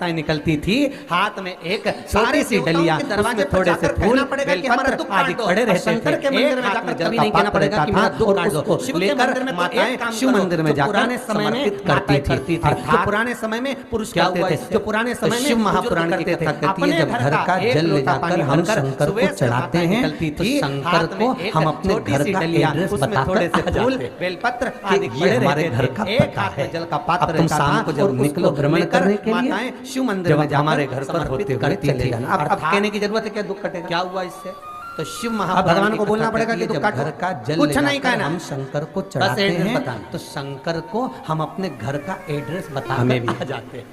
निकलती थी, हाथ में एक छोटी सी डलिया, दरवाजे थोड़े से फूल बेलपत्र आदि पड़े रहते थे। के मंदिर में जाकर कभी नहीं कहना पड़ेगा कि मेरा दुख काट दो। शिव के मंदिर में माताएं शिव मंदिर में जाकर पुराने समय में करती थी। जो पुराने समय में पुरुष करते थे, जो पुराने समय में शिव महापुराण करते थे। अपने घर का जल ले जाकर हम शंकर को चढ़ाते हैं, तो शंकर को हम अपने घर का एड्रेस बताकर थोड़े से फूल बेलपत्र आदि पड़े रहते थे। एक हाथ में जल का पात्र रहता था। शाम को जब निकलो भ्रमण करने के लिए शिव मंदिर में हमारे घर पर होते हुए चले जाना। अब कहने की जरूरत है क्या, दुख कटेगा, क्या हुआ इससे? तो शिव भगवान को बोलना पड़ेगा कि दुख घर का जल कुछ नहीं कहना, हम शंकर को चढ़ाते हैं, तो शंकर को हम अपने घर का एड्रेस बताने भी आ जाते हैं।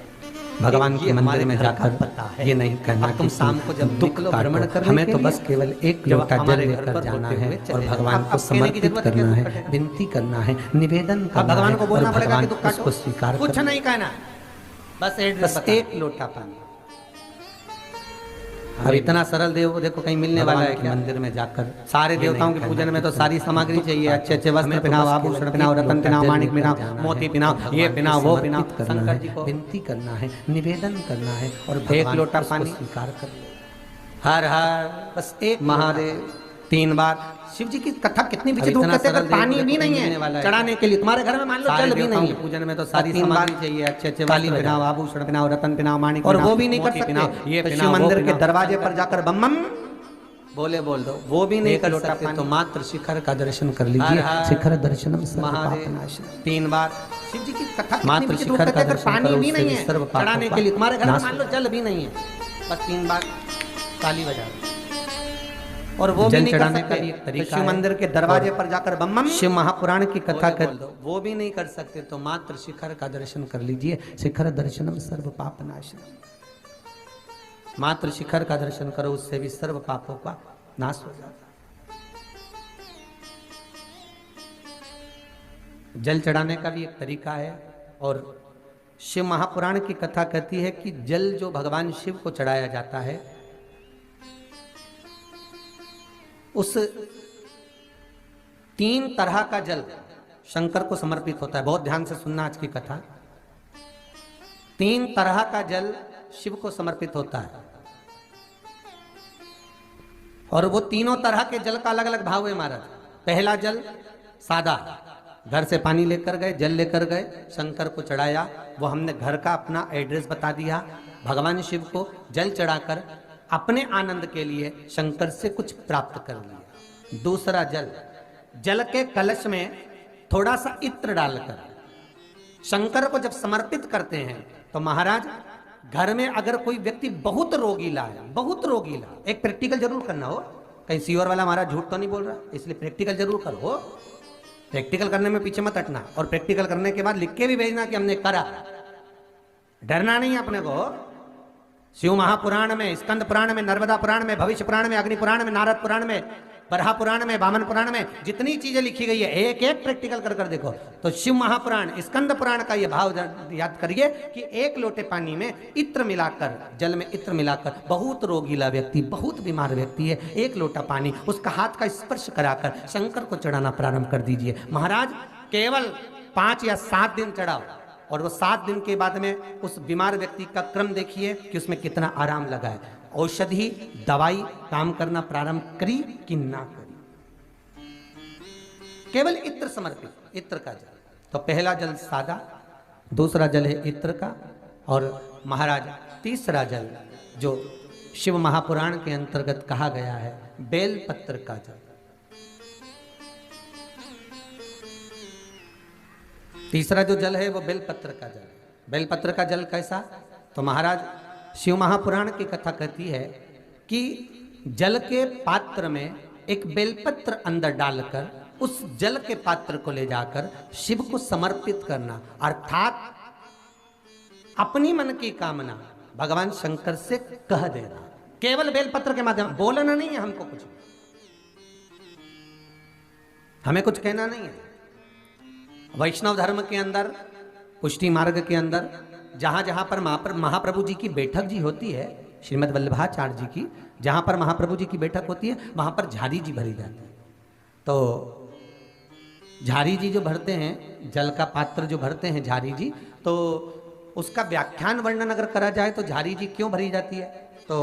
भगवान के मंदिर में जाकर पता है ये नहीं कहना तुम शाम को जब दुख भ्रमण कर, हमें तो बस केवल एक लोटा जल लेकर जाना है और भगवान को समर्पित करना है, विनती करना है, निवेदन करना है। भगवान को बोलना पड़ेगा कि दुख उसको स्वीकार कुछ नहीं कहना, बस एक लोटा पानी। अब इतना सरल देव देखो कहीं मिलने वाला है कि मंदिर में जाकर सारे देवताओं के पूजन में तो सारी सामग्री चाहिए, अच्छे अच्छे वस्त्र पहनाओ, आभूषण पहनाओ, रतन पहनाओ, माणिक पहनाओ, मोती पहनाओ, ये पहनाओ, वो पहनाओ। शंकर जी को विनती करना है, निवेदन करना है और एक लोटा पानी स्वीकार कर लो। हर हर बस एक महादेव 3 बार। शिव जी की कथा कितनी विचित्र होती है, पानी भी नहीं है चढ़ाने के लिए, तुम्हारे घर में मान लो जल भी नहीं है, पूजन में तो सारी सामग्री चाहिए, अच्छे अच्छे वाली पहनाओ, आभूषण पहनाओ, रतन पहनाओ, माणिक, और वो भी नहीं कर सकते। ये शिव मंदिर के दरवाजे पर जाकर बम बम बोले बोल दो, वो भी नहीं कर सकते। तो मात्र शिखर का दर्शन कर लीजिए, शिखर दर्शनम महादेव 3 बार। शिव जी की कथा मात्र शिखर का दर्शन, पानी भी नहीं है चढ़ाने के लिए, तुम्हारे घर में मान लो जल भी नहीं है, बस 3 बार ताली बजा और वो भी नहीं चढ़ाने का एक तरीका। शिव मंदिर के दरवाजे पर जाकर बम बम शिव महापुराण की कथा कर दो, वो भी नहीं कर सकते। तो मात्र शिखर का दर्शन कर लीजिए, शिखर दर्शनम सर्व पाप नाशनम। मात्र शिखर का दर्शन करो, उससे भी सर्व पापों का नाश हो जाता। जल चढ़ाने का भी एक तरीका है और शिव महापुराण की कथा कहती है कि जल जो भगवान शिव को चढ़ाया जाता है उस 3 तरह का जल शंकर को समर्पित होता है। बहुत ध्यान से सुनना आज की कथा। 3 तरह का जल शिव को समर्पित होता है और वो तीनों तरह के जल का अलग अलग भाव है महाराज। पहला जल सादा, घर से पानी लेकर गए, जल लेकर गए, शंकर को चढ़ाया, वो हमने घर का अपना एड्रेस बता दिया, भगवान शिव को जल चढ़ाकर अपने आनंद के लिए शंकर से कुछ प्राप्त कर लिया। दूसरा जल, जल के कलश में थोड़ा सा इत्र डालकर शंकर को जब समर्पित करते हैं तो महाराज घर में अगर कोई व्यक्ति बहुत रोगीला है, बहुत रोगीला, एक प्रैक्टिकल जरूर करना हो, कहीं सीवर वाला महाराज झूठ तो नहीं बोल रहा, इसलिए प्रैक्टिकल जरूर करो। प्रैक्टिकल करने में पीछे मत हटना और प्रैक्टिकल करने के बाद लिख के भी भेजना कि हमने करा, डरना नहीं अपने को। शिव महापुराण में, स्कंद पुराण में, नर्मदा पुराण में, भविष्य पुराण में, अग्नि पुराण में, नारद पुराण में, बरहा पुराण में, वामन पुराण में जितनी चीजें लिखी गई है एक एक प्रैक्टिकल कर कर देखो। तो शिव महापुराण, स्कंद पुराण का ये भाव याद करिए कि 1 लोटे पानी में इत्र मिलाकर, जल में इत्र मिलाकर, बहुत रोगीला व्यक्ति, बहुत बीमार व्यक्ति है, 1 लोटा पानी उसका हाथ का स्पर्श कराकर शंकर को चढ़ाना प्रारंभ कर दीजिए। महाराज केवल 5 या 7 दिन चढ़ाओ और वो 7 दिन के बाद में उस बीमार व्यक्ति का क्रम देखिए कि उसमें कितना आराम लगा है। औषधि दवाई काम करना प्रारंभ करी कि ना करी। केवल इत्र समर्पित, इत्र का जल। तो पहला जल सादा, दूसरा जल है इत्र का और महाराज तीसरा जल जो शिव महापुराण के अंतर्गत कहा गया है बेलपत्र का जल। तीसरा जो जल है वो बेलपत्र का जल। बेलपत्र का जल कैसा? तो महाराज शिव महापुराण की कथा कहती है कि जल के पात्र में एक बेलपत्र अंदर डालकर उस जल के पात्र को ले जाकर शिव को समर्पित करना, अर्थात अपनी मन की कामना भगवान शंकर से कह देना। केवल बेलपत्र के माध्यम, बोलना नहीं है हमको कुछ, हमें कुछ कहना नहीं है। वैष्णव धर्म के अंदर, पुष्टि मार्ग के अंदर जहां जहां पर महाप्रभु जी की बैठक जी होती है, श्रीमद् वल्लभाचार्य जी की, जहां पर महाप्रभु जी की बैठक होती है वहां पर झारी जी भरी जाती है। तो झारी जी जो भरते हैं, जल का पात्र जो भरते हैं झारी जी, तो उसका व्याख्यान वर्णन अगर करा जाए तो झारी जी क्यों भरी जाती है? तो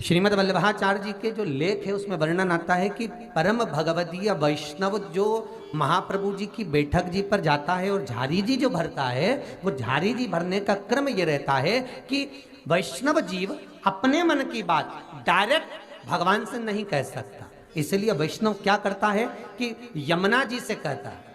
श्रीमद् वल्लभाचार्य जी के जो लेख है उसमें वर्णन आता है कि परम भगवदीय वैष्णव जो महाप्रभु जी की बैठक जी पर जाता है और झारी जी जो भरता है, वो झारी जी भरने का क्रम ये रहता है कि वैष्णव जीव अपने मन की बात डायरेक्ट भगवान से नहीं कह सकता, इसलिए वैष्णव क्या करता है कि यमुना जी से कहता है।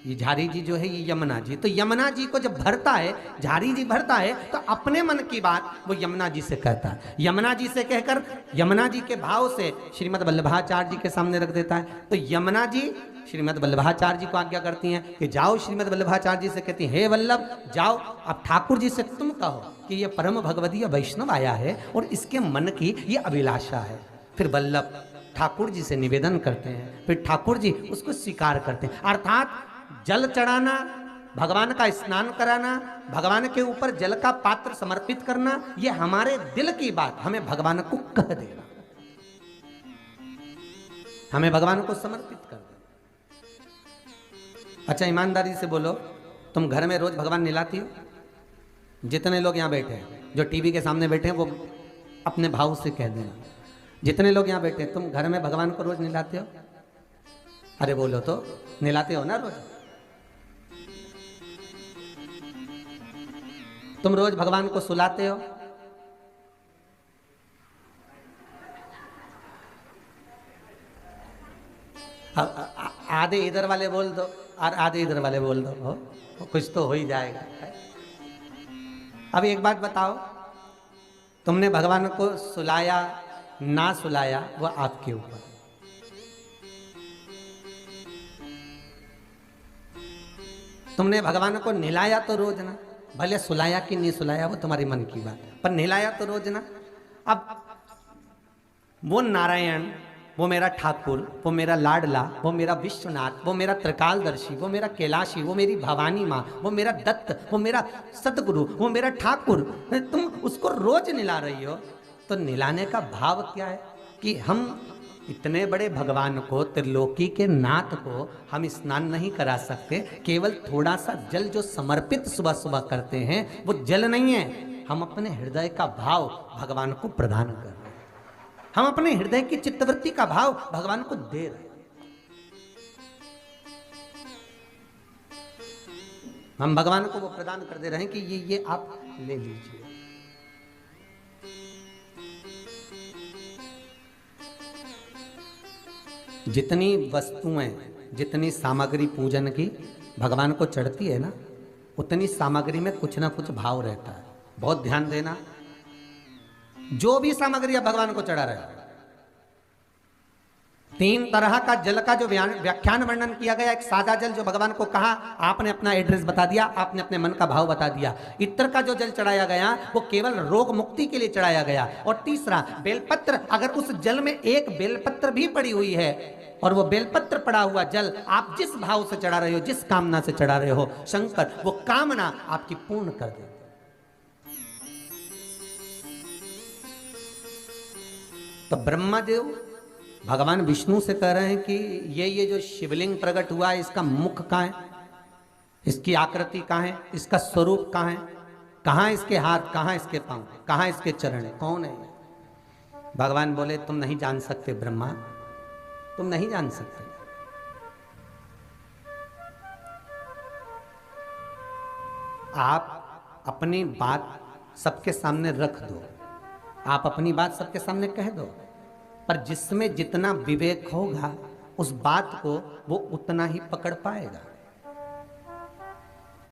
ये झारी जी जो है ये यमुना जी, तो यमुना जी को जब भरता है, झारी जी भरता है, तो अपने मन की बात वो यमुना जी से कहता है। यमुना जी से कहकर यमुना जी के भाव से श्रीमद् वल्लभाचार्य जी के सामने रख देता है। तो यमुना जी श्रीमद् वल्लभाचार्य जी को आज्ञा करती हैं कि जाओ, श्रीमद् वल्लभाचार्य जी से कहती हैं, हे वल्लभ जाओ, अब ठाकुर जी से तुम कहो कि ये परम भगवदीय वैष्णव आया है और इसके मन की ये अभिलाषा है। फिर वल्लभ ठाकुर जी से निवेदन करते हैं, फिर ठाकुर जी उसको स्वीकार करते हैं। अर्थात जल चढ़ाना, भगवान का स्नान कराना, भगवान के ऊपर जल का पात्र समर्पित करना, ये हमारे दिल की बात हमें भगवान को कह देना, हमें भगवान को समर्पित कर देना। अच्छा ईमानदारी से बोलो, तुम घर में रोज भगवान नहलाती हो? जितने लोग यहाँ बैठे हैं, जो टीवी के सामने बैठे हैं, वो अपने भाव से कह देना। जितने लोग यहाँ बैठे हैं, तुम घर में भगवान को रोज नहलाते हो? अरे बोलो तो, नहलाते हो ना रोज? तुम रोज भगवान को सुलाते हो? आधे इधर वाले बोल दो और आधे इधर वाले बोल दो, हो कुछ तो हो ही जाएगा। अब एक बात बताओ, तुमने भगवान को सुलाया ना सुलाया वो आपके ऊपर। तुमने भगवान को नहलाया तो रोज ना, भले सुलाया कि नहीं सुलाया वो तुम्हारी मन की बात, पर नहलाया तो रोज ना। अब वो नारायण, वो मेरा ठाकुर, वो मेरा लाडला, वो मेरा विश्वनाथ, वो मेरा त्रिकालदर्शी, वो मेरा कैलाशी, वो मेरी भवानी माँ, वो मेरा दत्त, वो मेरा सतगुरु, वो मेरा ठाकुर, तुम उसको रोज नहला रही हो, तो नहलाने का भाव क्या है? कि हम इतने बड़े भगवान को, त्रिलोकी के नाथ को हम स्नान नहीं करा सकते? केवल थोड़ा सा जल जो समर्पित सुबह सुबह करते हैं वो जल नहीं है, हम अपने हृदय का भाव भगवान को प्रदान कर रहे हैं, हम अपने हृदय की चित्तवृत्ति का भाव भगवान को दे रहे हैं। हम भगवान को वो प्रदान कर दे रहे हैं कि ये आप ले लीजिए। जितनी वस्तुएं, जितनी सामग्री पूजन की भगवान को चढ़ती है ना, उतनी सामग्री में कुछ ना कुछ भाव रहता है। बहुत ध्यान देना, जो भी सामग्री आप भगवान को चढ़ा रहे हो, 3 तरह का जल का जो व्याख्यान वर्णन किया गया। एक सादा जल जो भगवान को कहा, आपने अपना एड्रेस बता दिया, आपने अपने मन का भाव बता दिया। इत्र का जो जल चढ़ाया गया वो केवल रोग मुक्ति के लिए चढ़ाया गया। और तीसरा बेलपत्र, अगर उस जल में एक बेलपत्र भी पड़ी हुई है और वो बेलपत्र पड़ा हुआ जल आप जिस भाव से चढ़ा रहे हो, जिस कामना से चढ़ा रहे हो, शंकर वो कामना आपकी पूर्ण कर देते। तो ब्रह्मदेव भगवान विष्णु से कह रहे हैं कि ये जो शिवलिंग प्रकट हुआ है, इसका मुख कहाँ है, इसकी आकृति कहाँ है, इसका स्वरूप कहाँ है, कहाँ इसके हाथ, कहाँ इसके पांव, कहाँ इसके चरण, कौन है? भगवान बोले तुम नहीं जान सकते ब्रह्मा, तुम नहीं जान सकते। आप अपनी बात सबके सामने रख दो, आप अपनी बात सबके सामने कह दो, पर जिसमें जितना विवेक होगा उस बात को वो उतना ही पकड़ पाएगा।